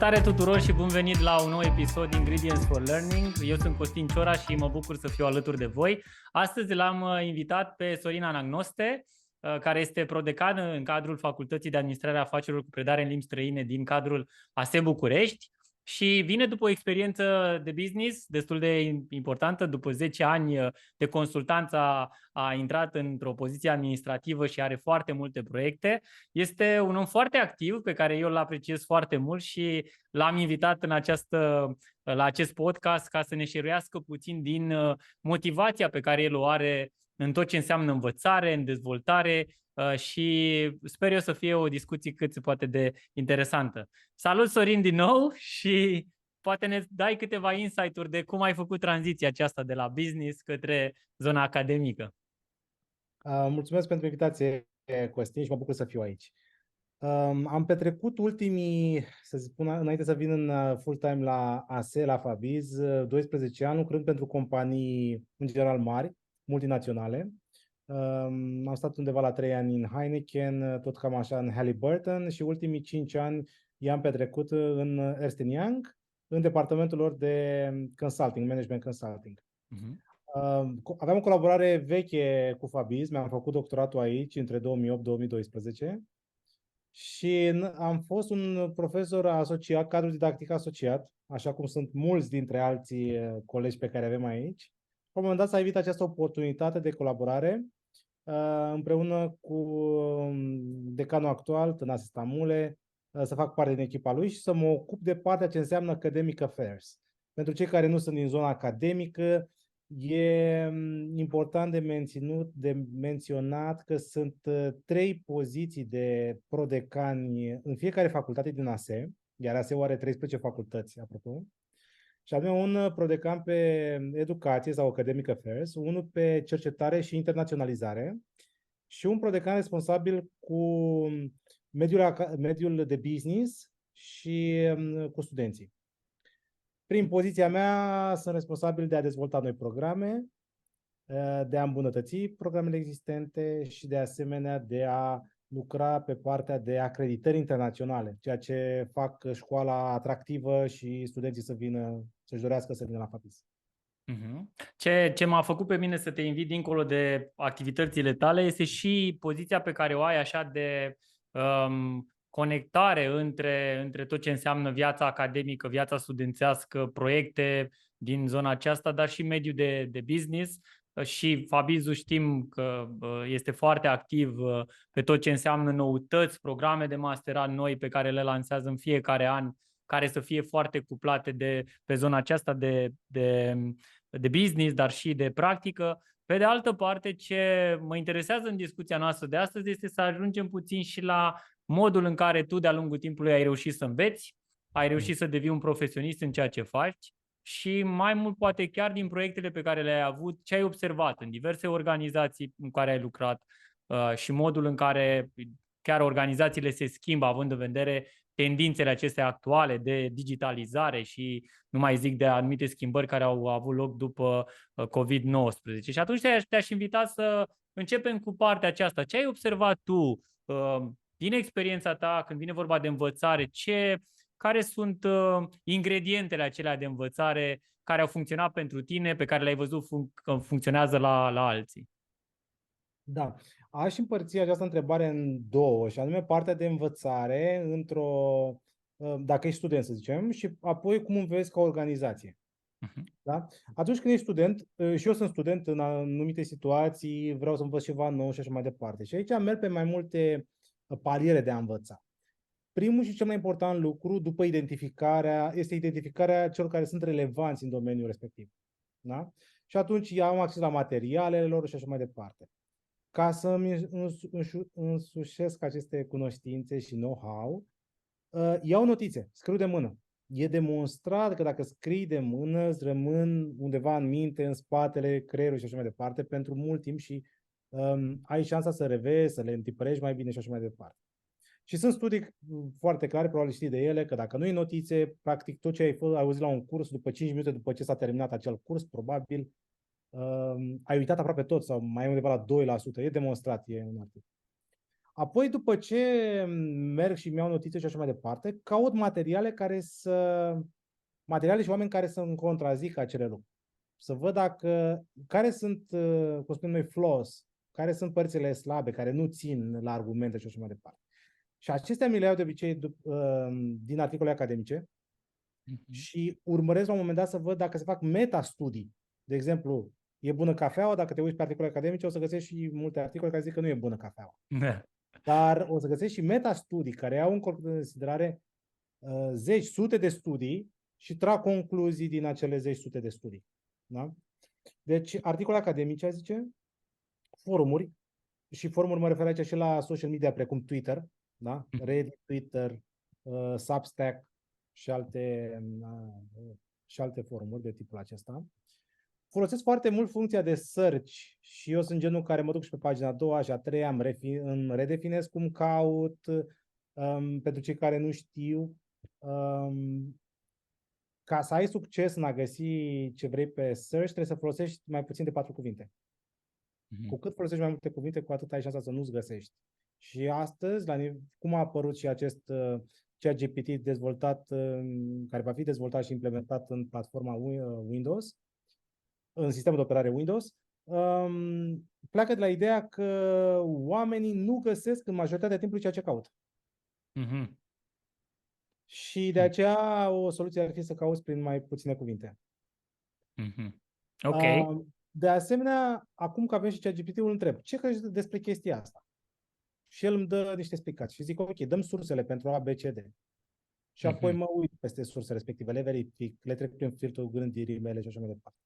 Salutare tuturor și bun venit la un nou episod Ingredients for Learning. Eu sunt Costin Ciora și mă bucur să fiu alături de voi. Astăzi l-am invitat pe Sorin Anagnoste, care este prodecan în cadrul Facultății de Administrare a Afacerilor cu predare în limbi străine din cadrul ASE București și vine după o experiență de business destul de importantă. După 10 ani de consultanță a intrat într-o poziție administrativă și are foarte multe proiecte. Este un om foarte activ pe care eu îl apreciez foarte mult și l-am invitat la acest podcast ca să ne șeruiască puțin din motivația pe care el o are în tot ce înseamnă învățare, în dezvoltare și sper eu să fie o discuție cât se poate de interesantă. Salut, Sorin, din nou și poate ne dai câteva insight-uri de cum ai făcut tranziția aceasta de la business către zona academică. Mulțumesc pentru invitație, Costin, și mă bucur să fiu aici. Am petrecut ultimii, să spun, înainte să vin în full-time la ASE, la Fabiz, 12 ani lucrând pentru companii, în general, mari, multinaționale. Am stat undeva la 3 ani în Heineken, tot cam așa în Halliburton și ultimii 5 ani i-am petrecut în Ernst & Young, în departamentul lor de consulting, management consulting. Aveam o colaborare veche cu Fabiz, mi-am făcut doctoratul aici între 2008-2012 și am fost un profesor asociat, cadru didactic asociat, așa cum sunt mulți dintre alții colegi pe care avem aici. La un moment dat s-a evit această oportunitate de colaborare împreună cu decanul actual, Tănase Stamule, să fac parte din echipa lui și să mă ocup de partea ce înseamnă academic affairs. Pentru cei care nu sunt din zona academică, e important de menționat că sunt 3 poziții de prodecani în fiecare facultate din ASE, iar ASE-ul are 13 facultăți, apropo. Și avem un prodecan pe educație sau academic affairs, unul pe cercetare și internaționalizare și un prodecan responsabil cu mediul de business și cu studenții. Prin poziția mea sunt responsabil de a dezvolta noi programe, de a îmbunătăți programele existente și de asemenea de a lucra pe partea de acreditări internaționale, ceea ce fac școala atractivă și studenții să-și dorească să vină la Fabiz. Ce m-a făcut pe mine să te invit dincolo de activitățile tale este și poziția pe care o ai așa de conectare între tot ce înseamnă viața academică, viața studențească, proiecte din zona aceasta, dar și mediul de business. Și Fabizul știm că este foarte activ pe tot ce înseamnă noutăți, programe de masterat noi pe care le lansează în fiecare an, care să fie foarte cuplate pe zona aceasta de business, dar și de practică. Pe de altă parte, ce mă interesează în discuția noastră de astăzi este să ajungem puțin și la modul în care tu de-a lungul timpului ai reușit să înveți, ai reușit să devii un profesionist în ceea ce faci și mai mult poate chiar din proiectele pe care le-ai avut, ce ai observat în diverse organizații în care ai lucrat și modul în care chiar organizațiile se schimbă având în vedere tendințele acestea actuale de digitalizare și nu mai zic de anumite schimbări care au avut loc după COVID-19. Și atunci te-aș invita să începem cu partea aceasta. Ce ai observat tu din experiența ta când vine vorba de învățare? Care sunt ingredientele acelea de învățare care au funcționat pentru tine, pe care le-ai văzut că funcționează la alții? Da, aș împărți această întrebare în două, și anume partea de învățare dacă ești student, să zicem, și apoi cum înveți ca organizație. Da? Atunci când ești student, și eu sunt student în anumite situații, vreau să învăț ceva nou și așa mai departe. Și aici merg pe mai multe paliere de a învăța. Primul și cel mai important lucru după este identificarea celor care sunt relevanți în domeniul respectiv. Da? Și atunci am acces la materialele lor și așa mai departe. Ca să-mi însușesc aceste cunoștințe și know-how, iau notițe, scriu de mână. E demonstrat că dacă scrii de mână, îți rămân undeva în minte, în spatele creierului și așa mai departe, pentru mult timp și ai șansa să revezi, să le întipărești mai bine și așa mai departe. Și sunt studii foarte clare, probabil știi de ele, că dacă nu ai notițe, practic tot ce ai auzit la un curs, după 5 minute după ce s-a terminat acel curs, probabil ai uitat aproape tot sau mai undeva la 2%. E demonstrat, e un articol. Apoi, după ce merg și mi-au notițe și așa mai departe, caut materiale și oameni care să-mi contrazică acele lucruri. Să văd care sunt, cum spunem noi, flaws, care sunt părțile slabe, care nu țin la argumente și așa mai departe. Și acestea mi le iau de obicei din articole academice și urmăresc la un moment dat să văd dacă se fac meta-studii. De exemplu, e bună cafeaua? Dacă te uiți pe articole academice, o să găsești și multe articole care zic că nu e bună cafeaua. Da. Dar o să găsești și meta-studii care au în considerare zeci, sute de studii și trag concluzii din acele zeci, sute de studii. Da? Deci, articole academice, zice, forumuri, și forumuri mă refer aici și la social media precum Twitter, da? Reddit, Twitter, Substack și alte forumuri de tipul acesta. Folosesc foarte mult funcția de search și eu sunt genul care mă duc și pe pagina a doua și a treia, îmi redefinez cum caut, pentru cei care nu știu. Ca să ai succes în a găsi ce vrei pe search, trebuie să folosești mai puțin de 4 cuvinte. Cu cât folosești mai multe cuvinte, cu atât ai șansa să nu-ți găsești. Și astăzi, cum a apărut și acest ChatGPT dezvoltat, care va fi dezvoltat și implementat în platforma Windows, în sistemul de operare Windows, pleacă de la ideea că oamenii nu găsesc în majoritatea timpului ceea ce caută. Și de aceea o soluție ar fi să cauți prin mai puține cuvinte. Ok. De asemenea, acum că avem și ChatGPT-ul, îl întreb, ce crezi despre chestia asta? Și el îmi dă niște explicații și zic, ok, dăm sursele pentru A, B, C, D. Și apoi mă uit peste sursele respective, le verific, le trec prin filtrul gândirii mele și așa mai departe.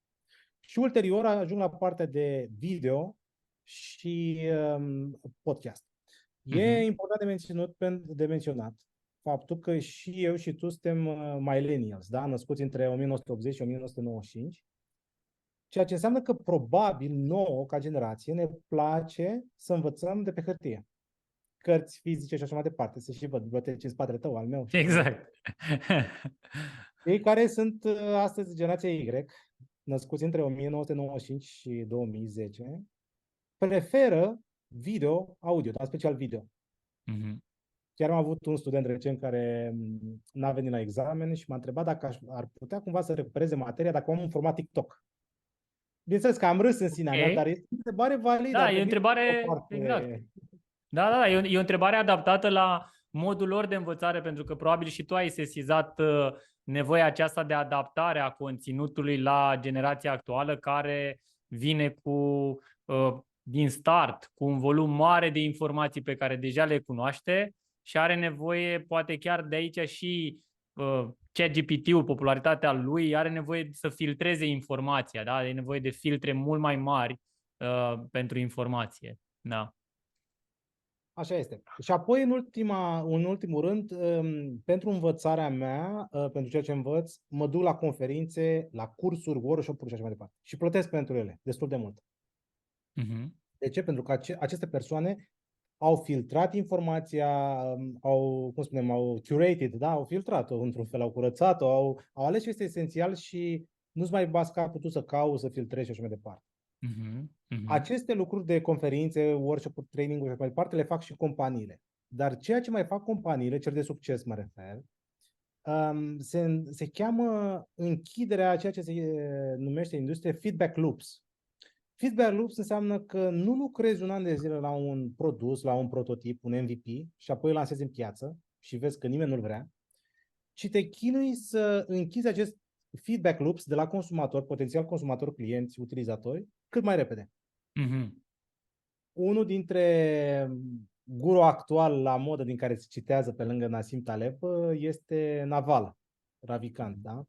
Și ulterior ajung la partea de video și podcast. E important de menționat faptul că și eu și tu suntem millennials, da? Născuți între 1980 și 1995, ceea ce înseamnă că probabil nouă, ca generație, ne place să învățăm de pe hârtie. Cărți fizice și așa mai departe. Să și văd biblioteci în spatele tău, al meu. Exact. Cei care sunt astăzi generația Y, născuți între 1995 și 2010, preferă audio, dar special video. Chiar am avut un student recent care n-a venit la examen și m-a întrebat dacă ar putea cumva să recupereze materia dacă am un format TikTok. Bineînțeles că am râs în sinea mea, dar este o întrebare validă. Da, e o întrebare, exact. Da, e o întrebare adaptată la modul lor de învățare, pentru că probabil și tu ai sesizat nevoia aceasta de adaptare a conținutului la generația actuală, care vine din start cu un volum mare de informații pe care deja le cunoaște și are nevoie, poate chiar de aici și ChatGPT-ul, popularitatea lui, are nevoie să filtreze informația, da? Are nevoie de filtre mult mai mari pentru informație. Da. Așa este. Și apoi, în ultimul rând, pentru învățarea mea, pentru ceea ce învăț, mă duc la conferințe, la cursuri, workshop-uri și așa mai departe. Și plătesc pentru ele, destul de mult. De ce? Pentru că aceste persoane au filtrat informația, au curated, da? Au filtrat-o într-un fel, au curățat-o, au ales ce este esențial și nu-ți mai bați capul tu să cauți, să filtrezi și așa mai departe. Aceste lucruri de conferințe, workshop-uri, training-uri și așa mai departe le fac și companiile. Dar ceea ce mai fac companiile, cel de succes mă refer, se cheamă închiderea a ceea ce se numește în industrie feedback loops. Feedback loops înseamnă că nu lucrezi un an de zile la un produs, la un prototip, un MVP și apoi îl lansezi în piață și vezi că nimeni nu-l vrea, ci te chinui să închizi acest feedback loops de la consumator, potențial consumator, clienți, utilizatori, cât mai repede. Unul dintre guru actual la modă din care se citează pe lângă Nassim Taleb este Naval Ravikant, da?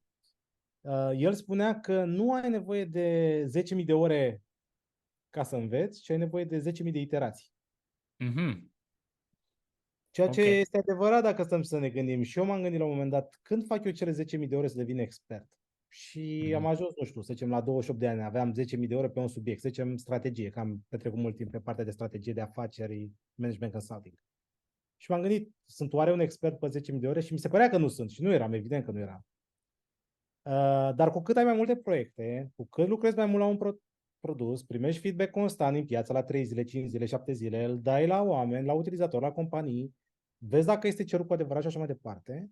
El spunea că nu ai nevoie de 10.000 de ore ca să înveți, ci ai nevoie de 10.000 de iterații. Ceea ce este adevărat dacă stăm să ne gândim. Și eu m-am gândit la un moment dat, când fac eu cele 10.000 de ore să devin expert? Și am ajuns, nu știu, să zicem, la 28 de ani, aveam 10.000 de ore pe un subiect, să zicem strategie, că am petrecut mult timp pe partea de strategie de afaceri, management consulting. Și m-am gândit, sunt oare un expert pe 10.000 de ore? Și mi se părea că nu sunt și nu eram, evident că nu eram. Dar cu cât ai mai multe proiecte, cu cât lucrezi mai mult la un produs, primești feedback constant în piață la 3 zile, 5 zile, 7 zile, îl dai la oameni, la utilizatori, la companii, vezi dacă este cerut cu adevărat și așa mai departe,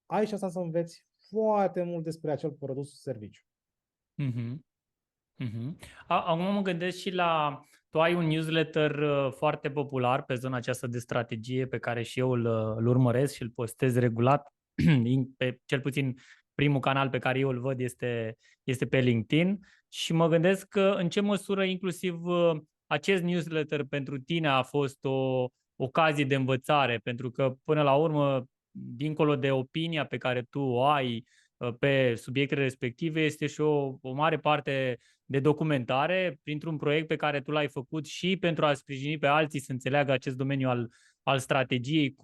ai șansa să înveți foarte mult despre acel produs serviciu. Mhm. Mhm. Acum mă gândesc și la... Tu ai un newsletter foarte popular pe zona aceasta de strategie pe care și eu îl urmăresc și îl postez regulat. Pe, cel puțin primul canal pe care eu îl văd este pe LinkedIn și mă gândesc că în ce măsură inclusiv acest newsletter pentru tine a fost o ocazie de învățare, pentru că până la urmă, dincolo de opinia pe care tu o ai pe subiectele respective, este și o mare parte de documentare printr-un proiect pe care tu l-ai făcut și pentru a sprijini pe alții să înțeleagă acest domeniu al strategiei.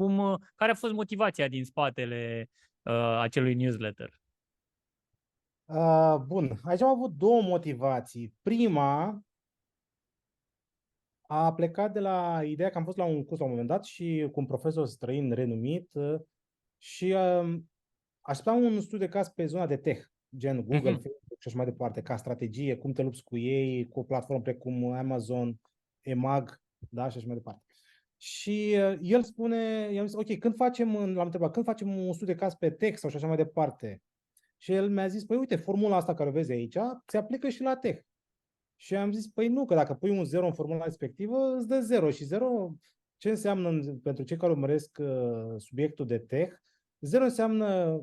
Care a fost motivația din spatele acelui newsletter? Bun, aici am avut două motivații. Prima a plecat de la ideea că am fost la un curs la un moment dat și cu un profesor străin renumit și așteptam un studiu de caz pe zona de tech, gen Google, Mhm. Facebook și așa mai departe, ca strategie, cum te lupți cu ei, cu o platformă precum Amazon, EMAG, da, și așa mai departe. Și el spune, i-am zis, ok, l-am întrebat, când facem un studiu de caz pe tech sau și așa mai departe? Și el mi-a zis, păi uite, formula asta care o vezi aici se aplică și la tech. Și am zis, păi nu, că dacă pui un 0 în formula respectivă, îți dă 0. Și 0, ce înseamnă pentru cei care urmăresc subiectul de tech? 0 înseamnă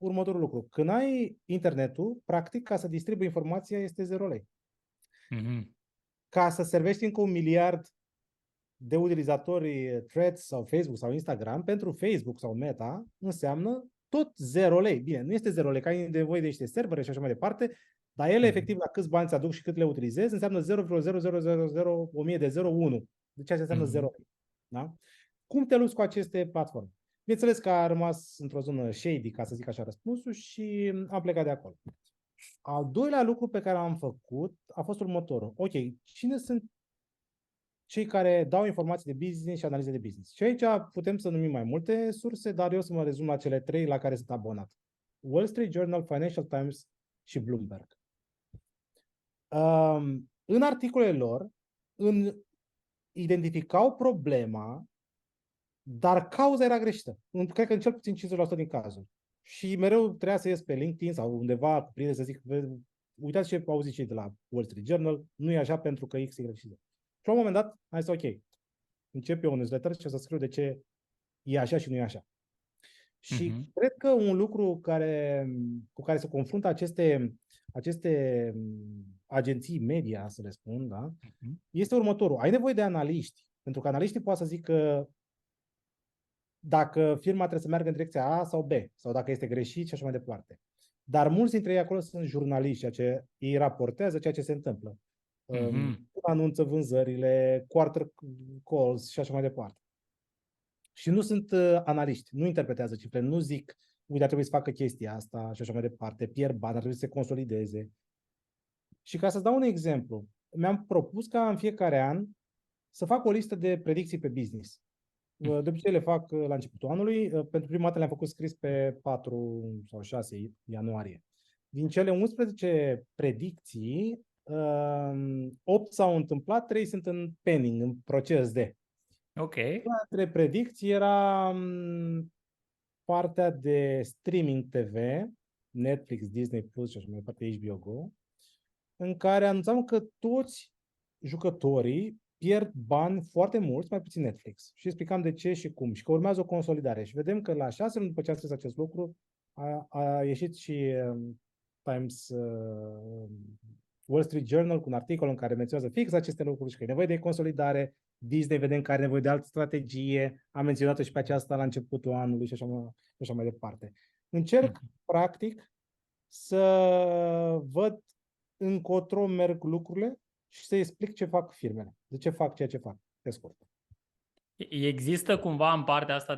următorul lucru. Când ai internetul, practic, ca să distribui informația, este 0 lei. Mhm. Ca să servești încă 1 miliard de utilizatori Threads sau Facebook sau Instagram, pentru Facebook sau Meta, înseamnă tot 0 lei. Bine, nu este 0 lei, că ai nevoie de niște servere și așa mai departe, dar ele, efectiv, la câți bani ți aduc și cât le utilizezi, înseamnă 0,00001000 de 0, 1. Deci asta înseamnă 0 Mhm. lei. Da? Cum te lupți cu aceste platforme? Bineînțeles că a rămas într-o zonă shady, ca să zic așa, răspunsul și am plecat de acolo. Al doilea lucru pe care l-am făcut a fost următorul. Ok, cine sunt cei care dau informații de business și analize de business? Și aici putem să numim mai multe surse, dar eu să mă rezum la cele 3 la care sunt abonat. Wall Street Journal, Financial Times și Bloomberg. În articolele lor, identificau problema, dar cauza era greșită. Cred că în cel puțin 50% din cazuri. Și mereu trebuia să ies pe LinkedIn sau undeva cu prieteni să zic, uitați ce au zis cei de la Wall Street Journal, nu e așa pentru că X, Y și Z. Și la un moment dat, am zis, ok, încep eu un newsletter și o să scriu de ce e așa și nu e așa. Și Mhm. cred că un lucru cu care se confruntă aceste agenții media, să le spun, da, Mhm. este următorul. Ai nevoie de analiști, pentru că analiștii pot să zică dacă firma trebuie să meargă în direcția A sau B, sau dacă este greșit și așa mai departe. Dar mulți dintre ei acolo sunt jurnaliști, ceea ce ei raportează ceea ce se întâmplă. Mhm. Anunță vânzările, quarter calls și așa mai departe. Și nu sunt analiști, nu interpretează cifre, nu zic, uite, ar trebui să facă chestia asta și așa mai departe, pierd bani, ar trebui să se consolideze. Și ca să dau un exemplu, mi-am propus ca în fiecare an să fac o listă de predicții pe business. De obicei le fac la începutul anului. Pentru prima dată le-am făcut scris pe 4 sau 6 ianuarie. Din cele 11 predicții, 8 s-au întâmplat, 3 sunt în pending, în proces de. Ok. Una dintre predicții era partea de streaming TV, Netflix, Disney Plus și așa mai departe, HBO Go, în care anunțam că toți jucătorii pierd bani foarte mulți, mai puțin Netflix. Și explicam de ce și cum. Și că urmează o consolidare. Și vedem că la 6 luni după ce am scris acest lucru, a ieșit și Times, Wall Street Journal cu un articol în care menționează fix aceste lucruri și că e nevoie de consolidare. Disney vedem că are nevoie de altă strategie. Am menționat-o și pe aceasta la începutul anului și așa mai departe. Încerc, practic, să văd încotro merg lucrurile și să explic ce fac firmele. De ce fac ceea ce fac, pe scurt. Există cumva în partea asta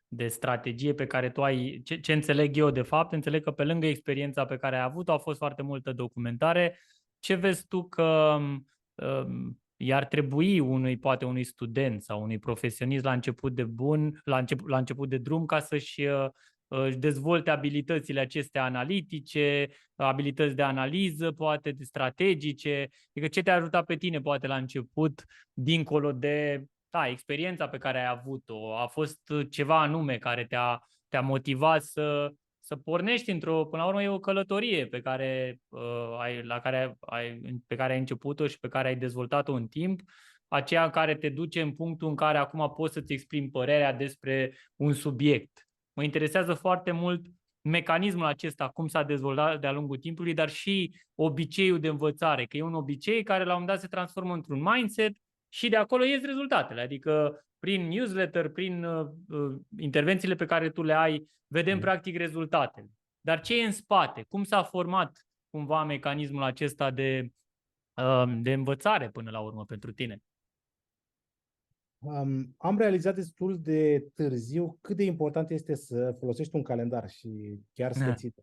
de strategie pe care tu ai, ce înțeleg eu de fapt, înțeleg că pe lângă experiența pe care ai avut-o a fost foarte multă documentare. Ce vezi tu că i-ar trebui poate unui student sau unui profesionist la început de la început de drum ca să-și își dezvolte abilitățile acestea analitice, abilități de analiză, poate de strategice, adică ce te-a ajutat pe tine poate la început, dincolo de experiența pe care ai avut-o, a fost ceva anume care te-a motivat să pornești până la urmă e o călătorie pe care, pe care ai început-o și pe care ai dezvoltat-o în timp, aceea care te duce în punctul în care acum poți să-ți exprimi părerea despre un subiect. Mă interesează foarte mult mecanismul acesta, cum s-a dezvoltat de-a lungul timpului, dar și obiceiul de învățare, că e un obicei care la un moment dat se transformă într-un mindset și de acolo ies rezultatele. Adică prin newsletter, prin intervențiile pe care tu le ai, vedem practic rezultatele. Dar ce e în spate? Cum s-a format cumva mecanismul acesta de învățare până la urmă pentru tine? Am realizat destul de târziu cât de important este să folosești un calendar și chiar să te ții.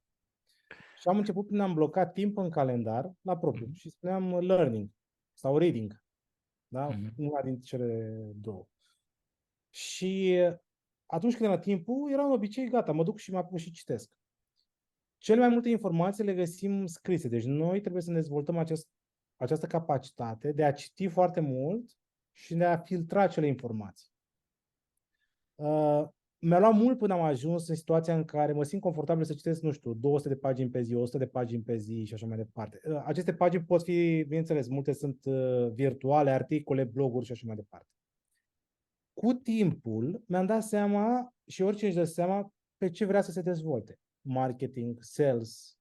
Și am început prin a-mi bloca timp în calendar la propriu și spuneam learning sau reading. Da? Una dintre cele două. Și atunci când era timpul, era un obicei, gata, mă duc și mă apuc și citesc. Cele mai multe informații le găsim scrise, deci noi trebuie să ne dezvoltăm această capacitate de a citi foarte mult și de a filtra acele informații. Mi-a luat mult până am ajuns în situația în care mă simt confortabil să citesc, nu știu, 200 de pagini pe zi, 100 de pagini pe zi și așa mai departe. Aceste pagini pot fi, bineînțeles, multe sunt virtuale, articole, bloguri și așa mai departe. Cu timpul mi-am dat seama și oricine își dă seama pe ce vrea să se dezvolte. Marketing, sales,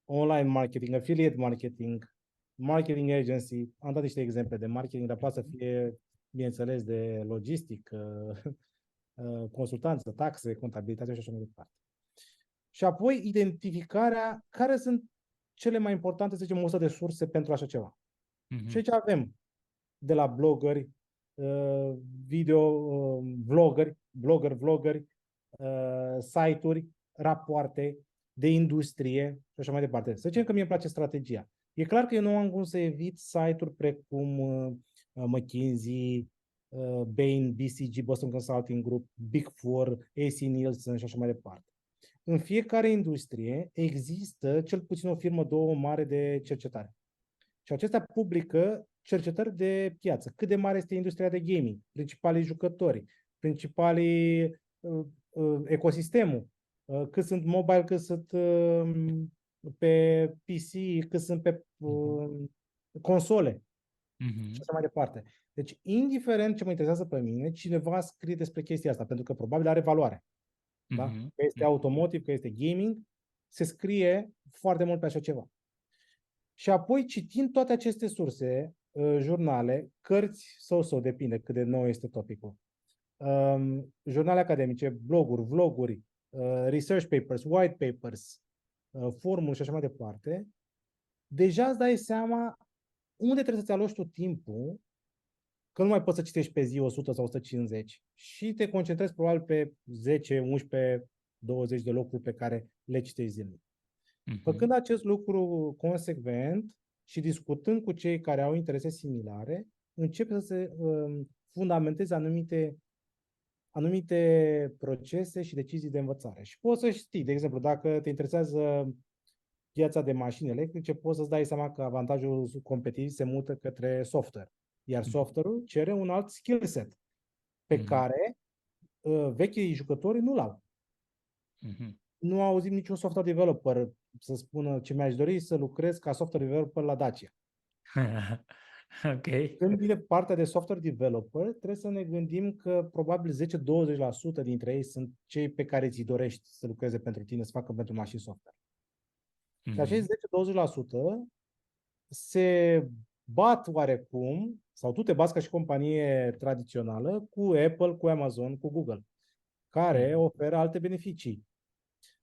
online marketing, affiliate marketing, marketing agency. Am dat niște exemple de marketing, dar poate să fie, bineînțeles, de logistică, consultanță, taxe, contabilitate și așa mai departe. Și apoi identificarea care sunt cele mai importante, să zicem, 100 de surse pentru așa ceva. Și aici avem de la blogări, video, vloggeri, site-uri, rapoarte de industrie și așa mai departe. Să zicem că mie îmi place strategia. E clar că eu nu am cum să evit site-uri precum McKinsey, Bain, BCG, Boston Consulting Group, Big Four, AC Nielsen și așa mai departe. În fiecare industrie există cel puțin o firmă, două mare de cercetare. Și acestea publică cercetări de piață. Cât de mare este industria de gaming, principalii jucători, principalii ecosistemul, cât sunt mobile, cât sunt pe PC, cât sunt pe console și așa mai departe. Deci, indiferent ce mă interesează pe mine, cineva scrie despre chestia asta, pentru că probabil are valoare. Da? Că este automotive, că este gaming, se scrie foarte mult pe așa ceva. Și apoi, citind toate aceste surse, jurnale, cărți sau, depinde cât de nou este topicul, jurnale academice, bloguri, vloguri, research papers, white papers, formuli și așa mai departe, deja îți dai seama unde trebuie să-ți aloci tu timpul, că nu mai poți să citești pe zi 100 sau 150 și te concentrezi probabil pe 10, 11, 20 de locuri pe care le citești zilnic. Făcând acest lucru consecvent și discutând cu cei care au interese similare, începe să se fundamenteze anumite procese și decizii de învățare. Și poți să știi, de exemplu, dacă te interesează piața de mașini electrice, poți să-ți dai seama că avantajul competitiv se mută către software. Iar software-ul cere un alt skill set pe care vechii jucători nu l-au. Nu au auzit niciun software developer să spună ce mi-aș dori să lucrez ca software developer la Dacia. Ok. Când vine partea de software developer, trebuie să ne gândim că probabil 10-20% dintre ei sunt cei pe care ți dorești să lucreze pentru tine, să facă pentru mașini software. Și acești 10-20% se bat oarecum, sau tu te bați ca și companie tradițională, cu Apple, cu Amazon, cu Google, care oferă alte beneficii.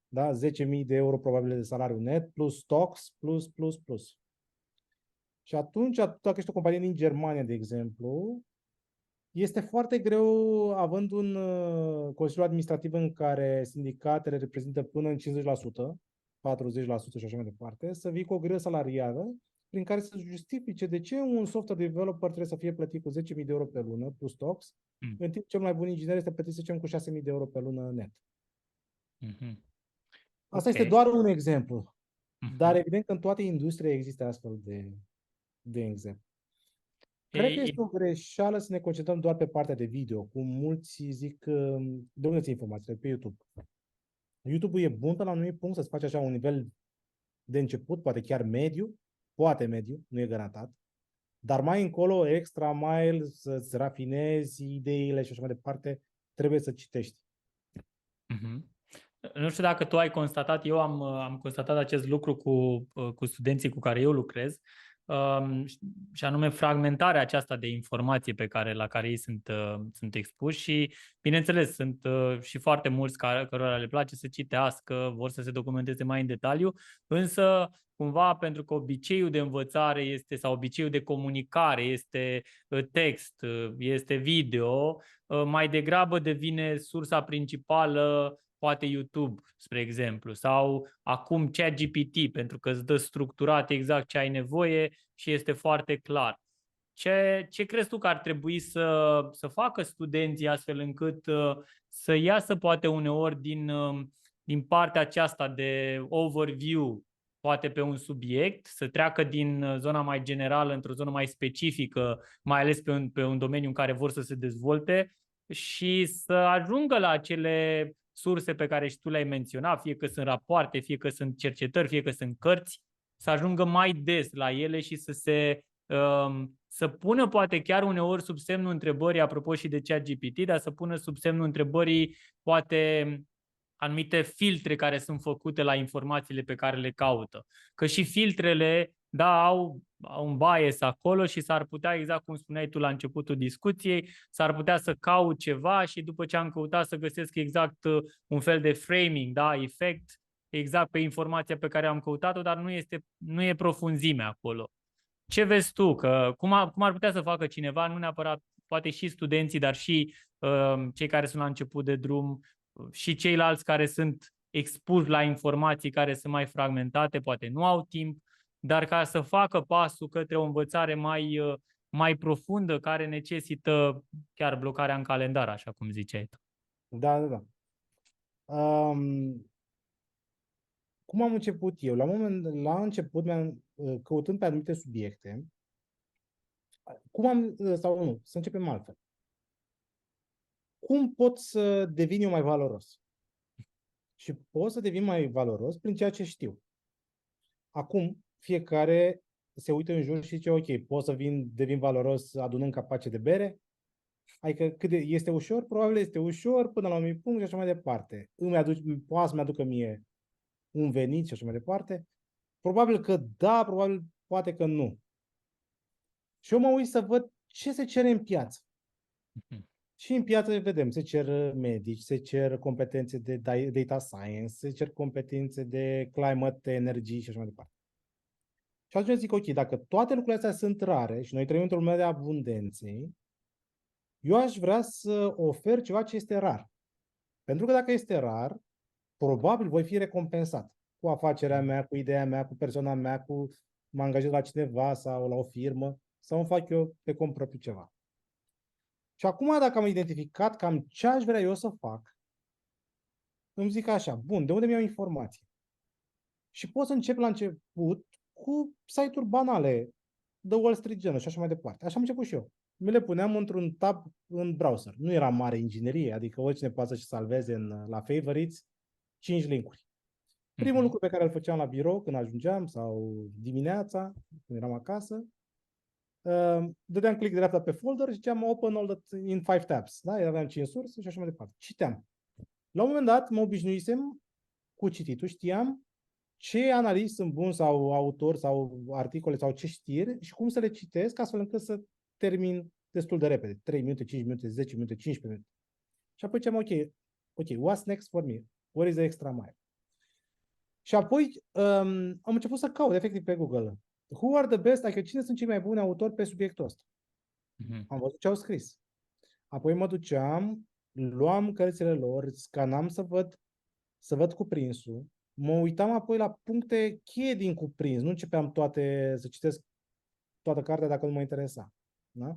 Da? 10.000 de euro probabil de salariu net, plus stocks, plus. Și atunci, dacă ești o companie din Germania, de exemplu, este foarte greu, având un consiliu administrativ în care sindicatele reprezintă până în 50%, 40% și așa mai departe, să vii cu o greu salarială prin care să justifice de ce un software developer trebuie să fie plătit cu 10.000 de euro pe lună plus stocks, în timp ce cel mai bun inginer este plătit, să zicem, cu 6.000 de euro pe lună net. Mhm. Asta Ok. este doar un exemplu. Dar Mhm. evident că în toate industriile există astfel de exemple. Cred că E, este o greșeală să ne concentrăm doar pe partea de video, cum mulți zic, de unde ți informațiile? Pe YouTube. YouTube-ul e bun până la un anumit punct să-ți faci așa un nivel de început, poate chiar mediu, poate mediu, nu e garantat, dar mai încolo, extra mile, să-ți rafinezi ideile și așa mai departe, trebuie să citești. Mhm. Nu știu dacă tu ai constatat, eu am constatat acest lucru cu studenții cu care eu lucrez, și anume fragmentarea aceasta de informație la care ei sunt expuși și, bineînțeles, sunt și foarte mulți cărora le place să citească, vor să se documenteze mai în detaliu, însă, cumva, pentru că obiceiul de învățare este, sau obiceiul de comunicare este text, este video, mai degrabă devine sursa principală poate YouTube, spre exemplu, sau acum ChatGPT, pentru că îți dă structurat exact ce ai nevoie și este foarte clar. Ce crezi tu că ar trebui să facă studenții astfel încât să iasă poate uneori din partea aceasta de overview, poate pe un subiect, să treacă din zona mai generală într-o zonă mai specifică, mai ales pe un domeniu în care vor să se dezvolte și să ajungă la acele surse pe care și tu le-ai menționat, fie că sunt rapoarte, fie că sunt cercetări, fie că sunt cărți, să ajungă mai des la ele și să pună poate chiar uneori sub semnul întrebării, apropo și de ChatGPT, dar să pună sub semnul întrebării poate anumite filtre care sunt făcute la informațiile pe care le caută. Că și filtrele, da, au un bias acolo și s-ar putea, exact cum spuneai tu la începutul discuției, s-ar putea să caut ceva și după ce am căutat să găsesc exact un fel de framing, da, efect, exact pe informația pe care am căutat-o, dar nu e profunzime acolo. Ce vezi tu? Cum ar putea să facă cineva, nu neapărat, poate și studenții, dar și cei care sunt la început de drum și ceilalți care sunt expuși la informații care sunt mai fragmentate, poate nu au timp, dar ca să facă pasul către o învățare mai profundă, care necesită chiar blocarea în calendar, așa cum ziceai tu. Da, da, da. Um, cum am început eu? La început, căutând pe anumite subiecte, sau nu, să începem altfel. Cum pot să devin eu mai valoros? Și pot să devin mai valoros prin ceea ce știu. Acum, fiecare se uită în jur și zice, ok, pot să devin valoros adunând capace de bere? Adică este ușor? Probabil este ușor până la un anumit punct și așa mai departe. Poate să-mi aducă mie un venit și așa mai departe. Probabil că da, probabil poate că nu. Și eu mă uit să văd ce se cere în piață. Și în piață vedem, se cer medici, se cer competențe de data science, se cer competențe de climate, energy și așa mai departe. Și atunci zic, ok, dacă toate lucrurile astea sunt rare și noi trăim într-o lume de abundenței, eu aș vrea să ofer ceva ce este rar. Pentru că dacă este rar, probabil voi fi recompensat cu afacerea mea, cu ideea mea, cu persoana mea, cu mă angajez la cineva sau la o firmă sau îmi fac eu pe cont propriu ceva. Și acum, dacă am identificat cam ce aș vrea eu să fac, îmi zic așa, bun, de unde mi-au informații? Și pot să încep la început cu site-uri banale, The Wall Street Journal și așa mai departe. Așa am început și eu. Mi le puneam într-un tab în browser. Nu era mare inginerie, adică oricine poate să-și salveze la favorites 5 linkuri. Primul Mhm. lucru pe care îl făceam la birou când ajungeam sau dimineața, când eram acasă, dădeam click dreapta pe folder și ziceam open all in 5 tabs. Da? Aveam 5 surse și așa mai departe. Citeam. La un moment dat mă obișnuisem cu cititul, știam ce analiști sunt buni sau autori sau articole sau ce știri și cum să le citesc astfel încât să termin destul de repede. 3 minute, 5 minute, 10 minute, 15 minute. Și apoi ziceam, ok, what's next for me? What is the extra mile? Și apoi am început să caut efectiv pe Google. Who are the best? Adică cine sunt cei mai buni autori pe subiectul ăsta? Mhm. Am văzut ce au scris. Apoi mă duceam, luam cărțile lor, scanam să văd cuprinsul, mă uitam apoi la puncte cheie din cuprins, nu începeam să citesc toată cartea dacă nu mă interesa. Da?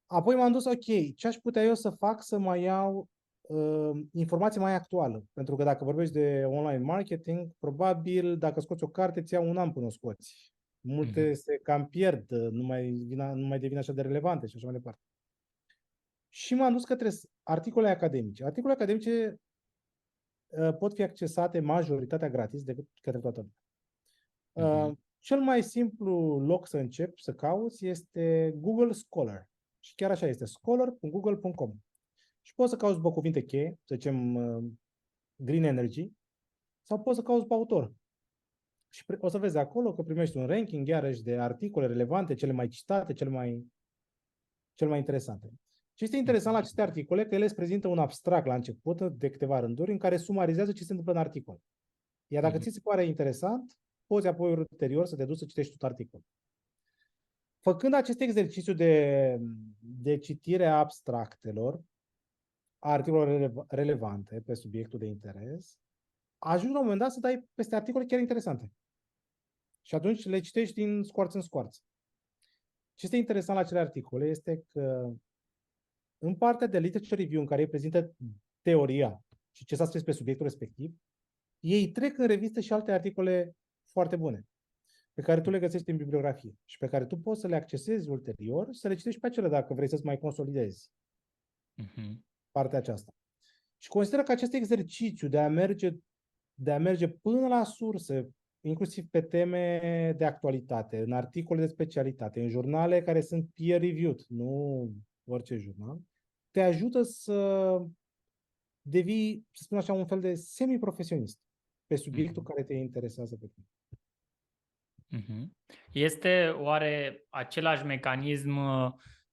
Apoi m-am dus, ok, ce aș putea eu să fac să mai iau informație mai actuală. Pentru că dacă vorbești de online marketing, probabil dacă scoți o carte, ți ia un an până o scoți. Multe se cam pierd, nu mai devin așa de relevante și așa mai departe. Și m-am dus către articole academice. Articole academice pot fi accesate majoritatea gratis de către toată lumea. Cel mai simplu loc să începi să cauți este Google Scholar. Și chiar așa este, scholar.google.com. Și poți să cauți după cuvinte cheie, să zicem Green Energy, sau poți să cauți pe autor. Și o să vezi acolo că primești un ranking iarăși de articole relevante, cele mai citate, cele mai interesante. Ce este interesant la aceste articole, că ele îți prezintă un abstract la început, de câteva rânduri, în care sumarizează ce se întâmplă în articol. Iar dacă ți se pare interesant, poți apoi ulterior să te duci să citești tot articolul. Făcând acest exercițiu de citire a abstractelor, a articolelor relevante pe subiectul de interes, ajungi la un moment dat să dai peste articole chiar interesante. Și atunci le citești din scoarță în scoarță. Ce este interesant la acele articole este că în partea de literature review în care ei prezintă teoria și ce s-a scris pe subiectul respectiv, ei trec în revistă și alte articole foarte bune, pe care tu le găsești în bibliografie și pe care tu poți să le accesezi ulterior și să le citești pe acelea dacă vrei să-ți mai consolidezi partea aceasta. Și consider că acest exercițiu de a merge până la sursă, inclusiv pe teme de actualitate, în articole de specialitate, în jurnale care sunt peer-reviewed, nu orice jurnal, te ajută să devii, să spun așa, un fel de semi-profesionist pe subiectul care te interesează pe tine. Este oare același mecanism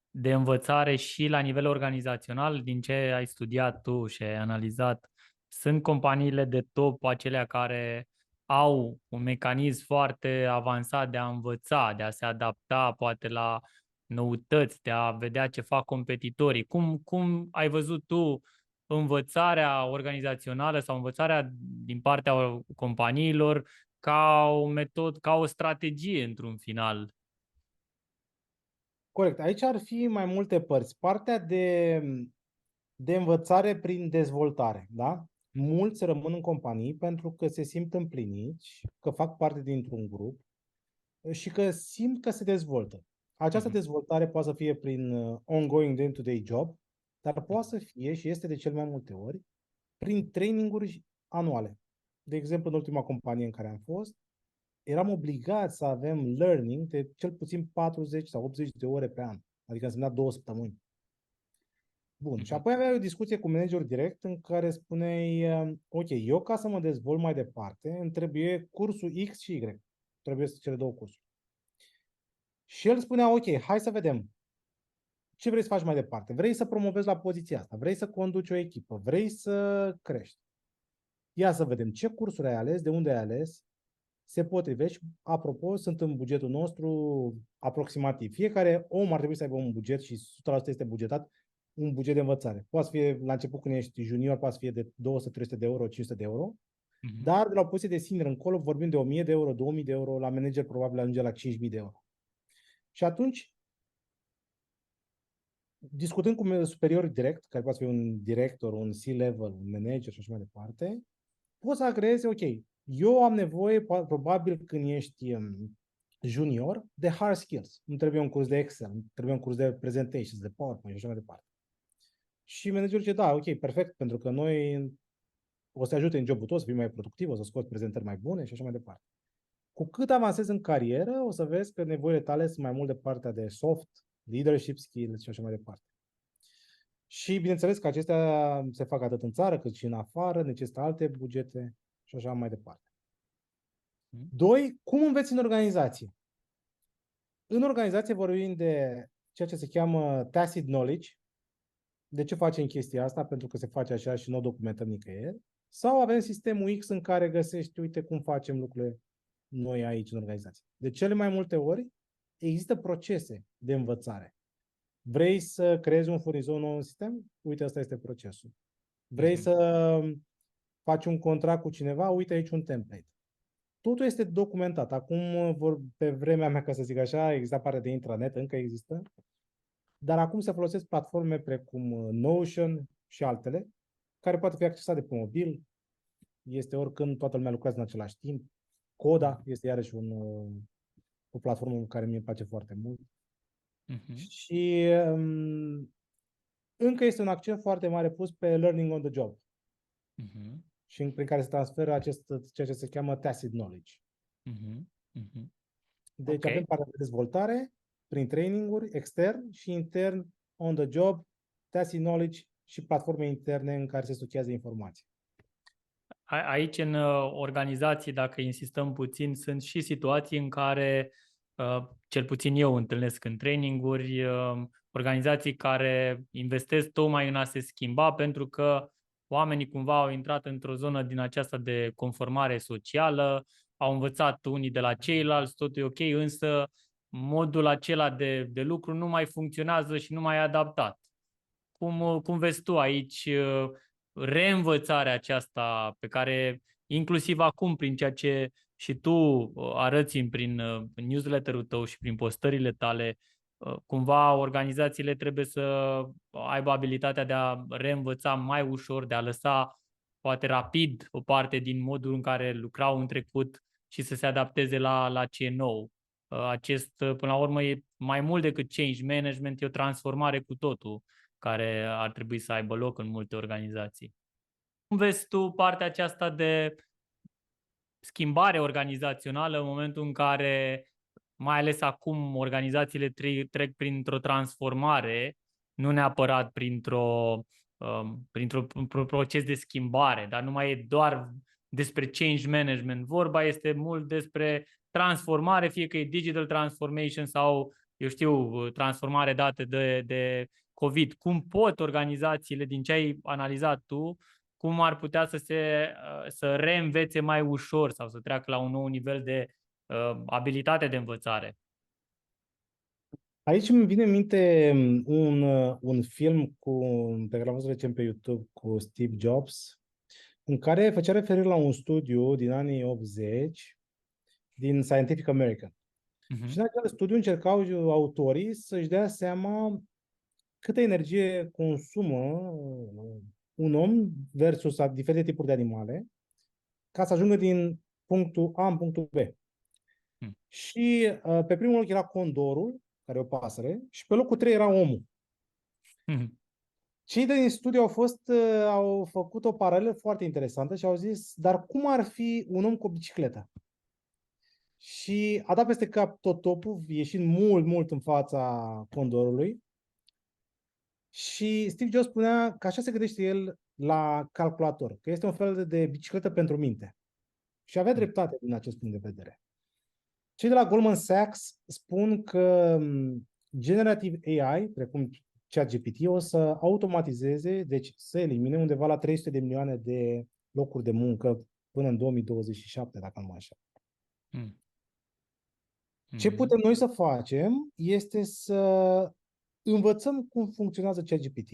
de învățare și la nivel organizațional, din ce ai studiat tu și ai analizat? Sunt companiile de top acelea care au un mecanism foarte avansat de a învăța, de a se adapta poate la noutăți, de a vedea ce fac competitorii. Cum ai văzut tu învățarea organizațională sau învățarea din partea companiilor ca o metodă, ca o strategie într-un final? Corect. Aici ar fi mai multe părți. Partea de învățare prin dezvoltare, da? Mulți rămân în companii pentru că se simt împliniți, că fac parte dintr-un grup și că simt că se dezvoltă. Această dezvoltare poate să fie prin ongoing day-to-day job, dar poate să fie, și este de cel mai multe ori, prin traininguri anuale. De exemplu, în ultima companie în care am fost, eram obligați să avem learning de cel puțin 40 sau 80 de ore pe an. Adică însemna 2 săptămâni. Bun. Și apoi aveai o discuție cu managerul direct în care spuneai, ok, eu ca să mă dezvolt mai departe, îmi trebuie cursul X și Y. Trebuie să cele două cursuri. Și el spunea, ok, hai să vedem. Ce vrei să faci mai departe? Vrei să promovezi la poziția asta? Vrei să conduci o echipă? Vrei să crești? Ia să vedem ce cursuri ai ales, de unde ai ales, se potrivește. Apropo, sunt în bugetul nostru aproximativ. Fiecare om ar trebui să aibă un buget și 100% este bugetat, un buget de învățare. Poate fi la început când ești junior, poate fi de 200-300 de euro, 500 de euro, dar de la o poziție de senior încolo vorbim de 1000 de euro, 2000 de euro, la manager probabil ajunge la 5000 de euro. Și atunci, discutând cu superior direct, care poate fi un director, un C-level, un manager și așa mai departe, poți să agrezi, ok, eu am nevoie, probabil când ești junior, de hard skills. Nu trebuie un curs de Excel, nu trebuie un curs de presentations, de PowerPoint și așa mai departe. Și managerul zice, da, ok, perfect, pentru că noi o să ajute în jobul tău să fii mai productiv, o să scoți prezentări mai bune și așa mai departe. Cu cât avansezi în carieră, o să vezi că nevoile tale sunt mai mult de partea de soft, leadership skills și așa mai departe. Și bineînțeles că acestea se fac atât în țară cât și în afară, necesită alte bugete și așa mai departe. Doi, cum înveți în organizație? În organizație vorbim de ceea ce se cheamă tacit knowledge. De ce facem chestia asta? Pentru că se face așa și nu o documentăm nicăieri. Sau avem sistemul X în care găsești, uite cum facem lucrurile noi aici în organizație. De cele mai multe ori există procese de învățare. Vrei să creezi un furnizor nou în sistem? Uite, ăsta este procesul. Vrei să faci un contract cu cineva? Uite aici un template. Totul este documentat. Acum, pe vremea mea, ca să zic așa, exista partea de intranet, încă există, dar acum se folosesc platforme precum Notion și altele, care poate fi accesat de pe mobil, este oricând, toată lumea lucrează în același timp. Coda este iarăși o platformă care mie îmi place foarte mult. Și încă este un accent foarte mare pus pe learning on the job. Și prin care se transferă ceea ce se cheamă tacit knowledge. Deci avem partea de dezvoltare prin traininguri extern și intern on the job, tacit knowledge și platforme interne în care se stochează informații. Aici, în organizații, dacă insistăm puțin, sunt și situații în care, cel puțin eu întâlnesc în traininguri, organizații care investesc tocmai în a se schimba pentru că oamenii cumva au intrat într-o zonă din aceasta de conformare socială, au învățat unii de la ceilalți, totul e ok, însă modul acela de lucru nu mai funcționează și nu mai e adaptat. Cum vezi tu aici reînvățarea aceasta pe care, inclusiv acum, prin ceea ce și tu arăți prin newsletter-ul tău și prin postările tale, cumva organizațiile trebuie să aibă abilitatea de a reînvăța mai ușor, de a lăsa poate rapid o parte din modul în care lucrau în trecut și să se adapteze la ce e nou. Până la urmă, e mai mult decât change management, e o transformare cu totul care ar trebui să aibă loc în multe organizații. Cum vezi tu partea aceasta de schimbare organizațională în momentul în care, mai ales acum, organizațiile trec printr-o transformare, nu neapărat printr-un proces de schimbare, dar nu mai e doar despre change management. Vorba este mult despre transformare, fie că e digital transformation sau, eu știu, transformare dată de COVID. Cum pot organizațiile, din ce ai analizat tu, cum ar putea să reînvețe mai ușor sau să treacă la un nou nivel de abilitate de învățare? Aici îmi vine în minte un film pe care l-am văzut recent pe YouTube cu Steve Jobs, în care făcea referire la un studiu din anii 80 din Scientific American. Și în acel studiu încercau autorii să-și dea seama câtă energie consumă un om versus diferite tipuri de animale ca să ajungă din punctul A în punctul B. Și pe primul loc era condorul, care e o pasăre, și pe locul 3 era omul. Cei din studiu au făcut o paralelă foarte interesantă și au zis, dar cum ar fi un om cu o bicicletă? Și a dat peste cap tot topul, ieșind mult, mult în fața condorului. Și Steve Jobs spunea că așa se gândește el la calculator, că este un fel de bicicletă pentru minte. Și avea dreptate din acest punct de vedere. Cei de la Goldman Sachs spun că generative AI, precum ChatGPT, o să automatizeze, deci să elimine undeva la 300 de milioane de locuri de muncă până în 2027, dacă nu mă așa. Ce putem noi să facem este să învățăm cum funcționează ChatGPT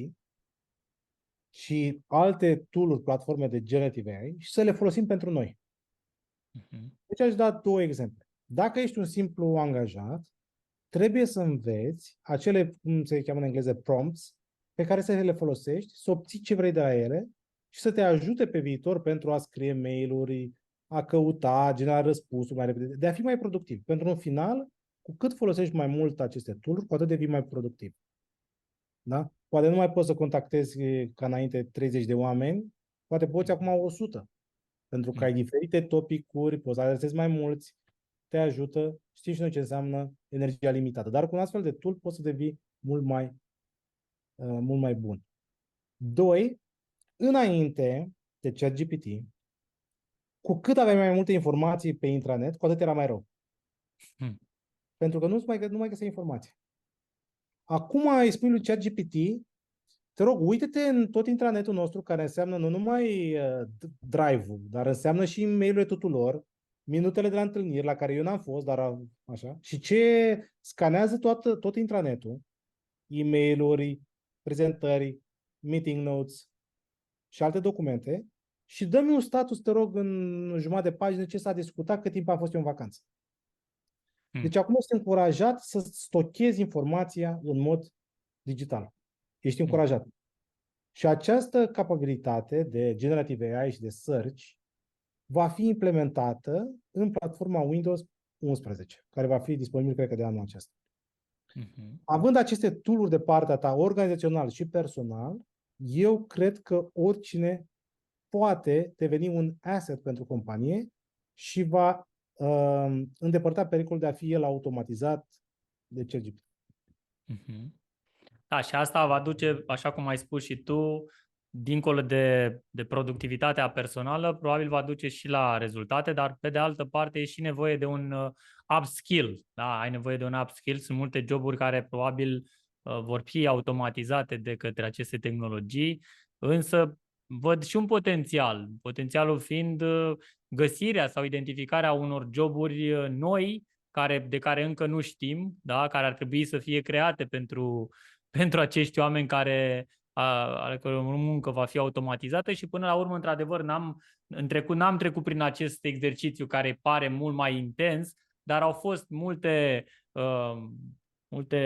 și alte tool-uri, platforme de generative AI și să le folosim pentru noi. Deci aș da două exemple. Dacă ești un simplu angajat, trebuie să înveți acele, cum se cheamă în engleză, prompts, pe care să le folosești, să obții ce vrei de la ele și să te ajute pe viitor pentru a scrie mail-uri, a căuta, a genera răspunsuri mai repede, de a fi mai productiv. Pentru un final, cu cât folosești mai mult aceste tool-uri, cu atât devii mai productiv. Da? Poate nu mai poți să contactezi ca înainte 30 de oameni, poate poți acum 100. Pentru că ai diferite topicuri, poți să adresezi mai mulți, te ajută, știi și noi ce înseamnă energia limitată. Dar cu un astfel de tool poți să devii mult mai bun. Doi, înainte de ChatGPT, cu cât aveai mai multe informații pe intranet, cu atât era mai rău. Pentru că nu mai găseai informații. Acum îi spui lui ChatGPT, te rog, uite-te în tot intranetul nostru, care înseamnă nu numai drive-ul, dar înseamnă și e-mail-urile tuturor, minutele de la întâlniri la care eu n-am fost, dar așa, și ce scanează tot intranetul, e-mail-uri, prezentări, meeting notes și alte documente, și dă-mi un status, te rog, în jumătate de pagină ce s-a discutat, cât timp a fost eu în vacanță. Deci acum ești încurajat să stochezi informația în mod digital. Ești încurajat. Și această capabilitate de generative AI și de search va fi implementată în platforma Windows 11, care va fi disponibil, cred că, de anul acesta. Având aceste tool-uri de partea ta, organizațional și personal, eu cred că oricine poate deveni un asset pentru companie și va îndepărta pericolul de a fi el automatizat de ChatGPT. Da, și asta va duce, așa cum ai spus și tu, dincolo de productivitatea personală, probabil va duce și la rezultate, dar pe de altă parte e și nevoie de un upskill. Da? Ai nevoie de un upskill. Sunt multe joburi care probabil vor fi automatizate de către aceste tehnologii, însă văd și un potențial. Potențialul fiind găsirea sau identificarea unor joburi noi de care încă nu știm, da? Care ar trebui să fie create pentru acești oameni ale căror muncă va fi automatizată și până la urmă, într-adevăr, n-am trecut prin acest exercițiu care pare mult mai intens, dar au fost multe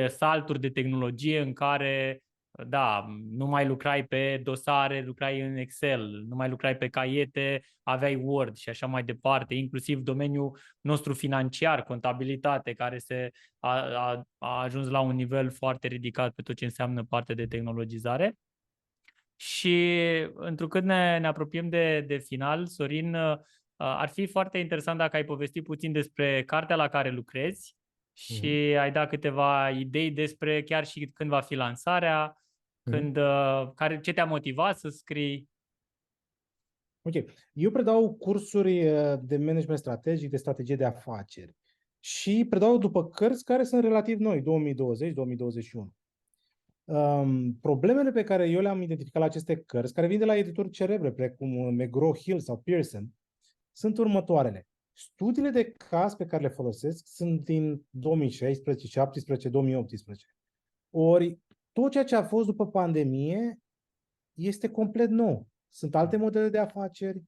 salturi de tehnologie în care, da, nu mai lucrai pe dosare, lucrai în Excel, nu mai lucrai pe caiete, aveai Word și așa mai departe, inclusiv domeniul nostru financiar, contabilitate, care a ajuns la un nivel foarte ridicat pe tot ce înseamnă parte de tehnologizare. Și întrucât ne apropiem de final, Sorin, ar fi foarte interesant dacă ai povesti puțin despre cartea la care lucrezi și ai dat câteva idei despre chiar și când va fi lansarea, ce te-a motivat să scrii. Ok. Eu predau cursuri de management strategic, de strategie de afaceri și predau după cărți care sunt relativ noi, 2020-2021. Problemele pe care eu le-am identificat la aceste cărți, care vin de la editori cerebre, precum McGraw-Hill sau Pearson, sunt următoarele. Studiile de caz pe care le folosesc sunt din 2016, 2017, 2018. Ori tot ceea ce a fost după pandemie este complet nou. Sunt alte modele de afaceri.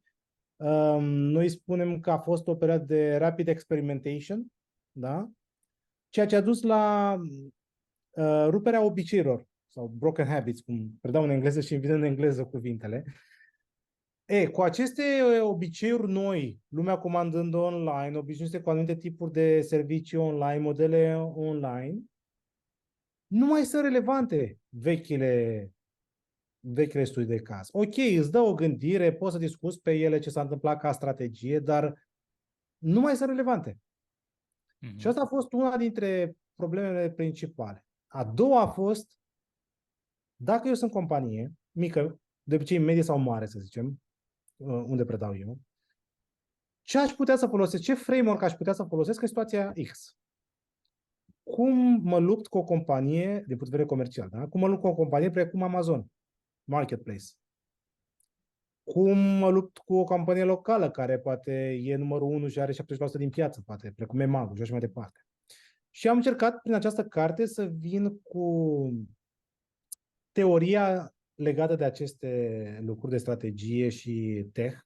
Noi spunem că a fost o perioadă de rapid experimentation, da? Ceea ce a dus la ruperea obiceiurilor sau broken habits, cum predau în engleză și îmi vin în engleză cuvintele. Cu aceste obiceiuri noi, lumea comandând online, obișnuite cu anumite tipuri de servicii online, modele online, nu mai sunt relevante vechile studii de caz. Ok, îți dă o gândire, poți să discuți pe ele ce s-a întâmplat ca strategie, dar nu mai sunt relevante. Și asta a fost una dintre problemele principale. A doua a fost, dacă eu sunt companie mică, de obicei medie sau mare, să zicem, unde predau eu, ce aș putea să folosesc, ce framework aș putea să folosesc în situația X? Cum mă lupt cu o companie, din punct de vedere comercial, da? Cum mă lupt cu o companie precum Amazon Marketplace? Cum mă lupt cu o companie locală care poate e numărul 1 și are 70% din piață, poate, precum Emago și așa mai departe. Și am încercat prin această carte să vin cu teoria legată de aceste lucruri de strategie și tech.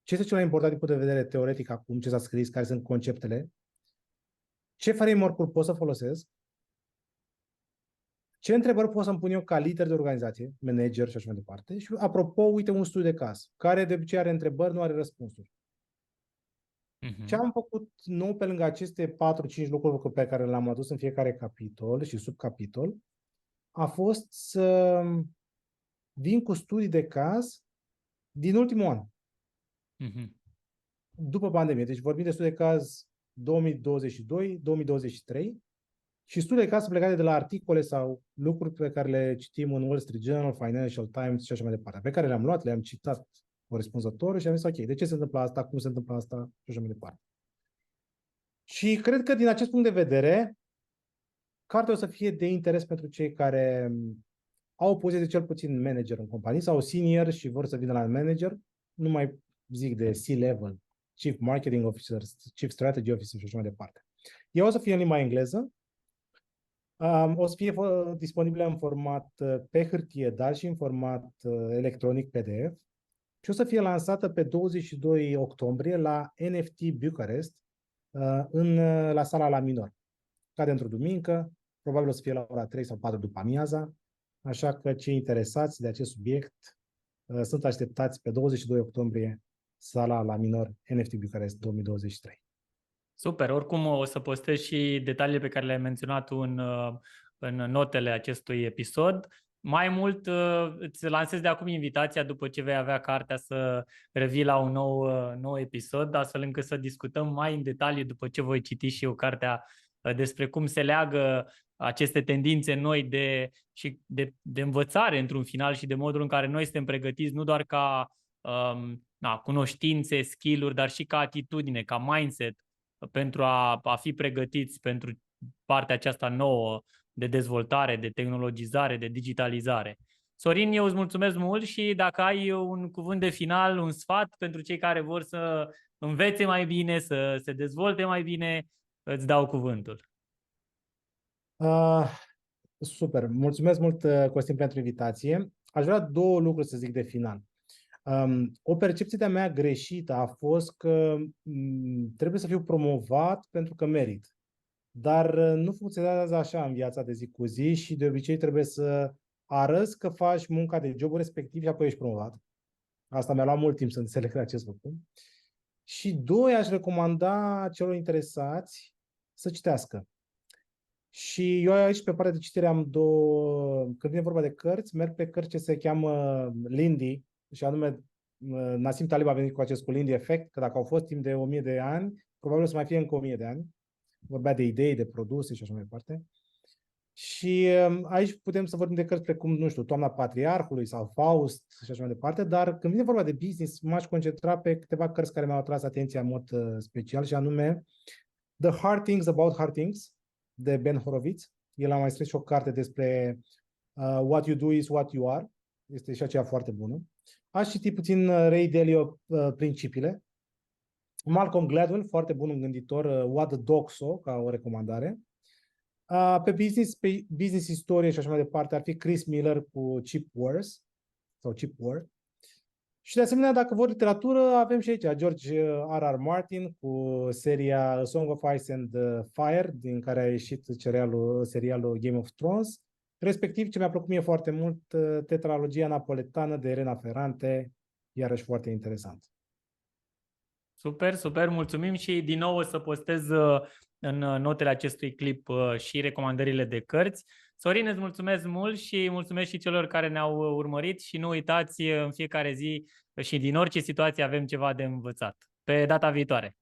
Ce este cel mai important din punct de vedere teoretic acum, ce s-a scris, care sunt conceptele, ce framework-uri pot să folosesc, ce întrebări pot să-mi pun eu ca lider de organizație, manager și așa mai departe. Și apropo, uite un studiu de caz, care de obicei are întrebări, nu are răspunsuri. Ce am făcut nou pe lângă aceste 4-5 lucruri pe care le-am adus în fiecare capitol și subcapitol, a fost să vin cu studii de caz din ultimul an. După pandemie. Deci vorbim de studii de caz 2022-2023 și studii de caz plecate de la articole sau lucruri pe care le citim în Wall Street Journal, Financial Times și așa mai departe, pe care le-am luat, le-am citat corespunzător și am zis, ok, de ce se întâmplă asta, cum se întâmplă asta și așa mai departe. Și cred că din acest punct de vedere, cartea o să fie de interes pentru cei care au o poziție cel puțin manager în companie sau senior și vor să vină la manager, nu mai zic de C-level, Chief Marketing Officer, Chief Strategy Officer și așa mai departe. Ea o să fie în limba engleză, o să fie disponibilă în format pe hârtie, dar și în format electronic PDF și o să fie lansată pe 22 octombrie la NFT Bucharest, la sala la minor. Cade într-o duminică, probabil o să fie la ora 3 sau 4 după amiaza. așa că cei interesați de acest subiect sunt așteptați pe 22 octombrie, sala la Minor NFT Bucharest 2023. Super, oricum o să postez și detaliile pe care le-ai menționat tu în notele acestui episod. Mai mult, îți lansez de acum invitația după ce vei avea cartea să revii la un nou episod, astfel încât să discutăm mai în detaliu după ce voi citi și eu cartea despre cum se leagă aceste tendințe noi de învățare într-un final și de modul în care noi suntem pregătiți nu doar ca cunoștințe, skill-uri, dar și ca atitudine, ca mindset pentru a fi pregătiți pentru partea aceasta nouă de dezvoltare, de tehnologizare, de digitalizare. Sorin, eu îți mulțumesc mult și dacă ai un cuvânt de final, un sfat pentru cei care vor să învețe mai bine, să se dezvolte mai bine, îți dau cuvântul. Super, mulțumesc mult, Costin, pentru invitație. Aș vrea două lucruri să zic de final. O percepție de-a mea greșită a fost că trebuie să fiu promovat pentru că merit. Dar nu funcționează așa în viața de zi cu zi și de obicei trebuie să arăți că faci munca de jobul respectiv și apoi ești promovat. Asta mi-a luat mult timp să înțeleg acest lucru. Și doi, aș recomanda celor interesați să citească. Și eu aici, pe partea de citire, am două... Când vine vorba de cărți, merg pe cărți ce se cheamă Lindy, și anume Nassim Taleb a venit cu acest cu Lindy Effect, că dacă au fost timp de 1000 de ani, probabil o să mai fie încă 1000 de ani. Vorbea de idei, de produse și așa mai departe. Și aici putem să vorbim de cărți precum, nu știu, Toamna Patriarhului sau Faust și așa mai departe, dar când vine vorba de business, m-aș concentra pe câteva cărți care mi-au atras atenția în mod special, și anume The Hard Things About Hard Things, de Ben Horowitz. El a mai scris și o carte despre What You Do Is What You Are. Este și aceea foarte bună. Aș citi puțin Ray Dalio, Principiile. Malcolm Gladwell, foarte bun un gânditor, What the Dog Saw, ca o recomandare. Pe business istorie și așa mai departe ar fi Chris Miller cu Cheap Wars sau Cheap War. Și de asemenea, dacă vor literatură, avem și aici George R.R. Martin cu seria A Song of Ice and Fire, din care a ieșit serialul Game of Thrones. Respectiv, ce mi-a plăcut mie foarte mult, tetralogia napoletană de Elena Ferrante, iarăși foarte interesant. Super, super, mulțumim și din nou o să postez în notele acestui clip și recomandările de cărți. Sorin, îți mulțumesc mult și mulțumesc și celor care ne-au urmărit și nu uitați, în fiecare zi și din orice situație avem ceva de învățat. Pe data viitoare!